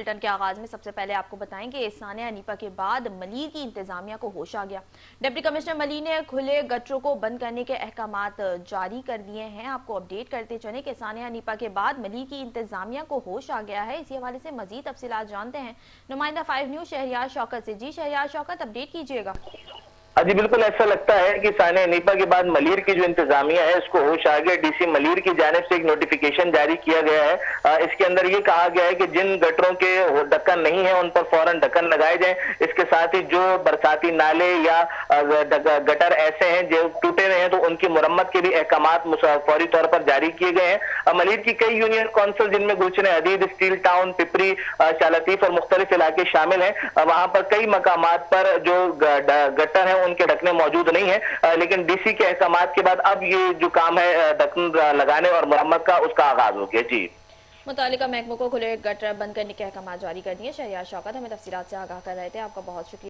Bulletin के आगाज में सबसे पहले आपको बताएंगे सानिया अनीपा के बाद मलीर की इंतजामिया को होश आ गया। डिप्टी कमिश्नर मलीर ने खुले गटरों को बंद करने के अहकामात जारी कर दिए हैं। आपको अपडेट करते चले कि सानिया अनीपा के बाद मलीर की इंतजामिया को होश आ गया है। इसी हवाले से मजीद तफसीलात जानते हैं नुमाइंदा 5 न्यूज शहरियार शौकत से। जी शहरियार शौकत, अपडेट कीजिएगा। जी बिल्कुल, ऐसा लगता है कि सानिया अनीपा के बाद मलीर की जो इंतजामिया है उसको होश आ गया। डीसी मलीर की जानिब से एक नोटिफिकेशन जारी किया गया है। इसके अंदर ये कहा गया है कि जिन गटरों के ढक्कन नहीं है उन पर फौरन ढक्कन लगाए जाएं। इसके साथ ही जो बरसाती नाले या गटर ऐसे हैं जो टूटे हुए हैं तो उनकी मुरम्मत के भी अहकामात फौरी तौर पर जारी किए गए हैं। मलीर की कई यूनियन काउंसिल जिनमें गुलशन हदीद, स्टील टाउन, पिपरी, शालतीफ और मुख्तलिफ इलाके शामिल हैं। वहां पर कई मकामात पर जो गटर है उनके ढकने मौजूद नहीं है, लेकिन डीसी के अहकामात के बाद अब ये जो काम है ढक्कन लगाने और मरम्मत का उसका आगाज हो गया। जी, मुतालिका महकमों को खुले गटर बंद करने के अहकामात जारी कर दिए। शहरियार शौकत हमें तफसीलात से आगाह कर रहे थे। आपका बहुत शुक्रिया।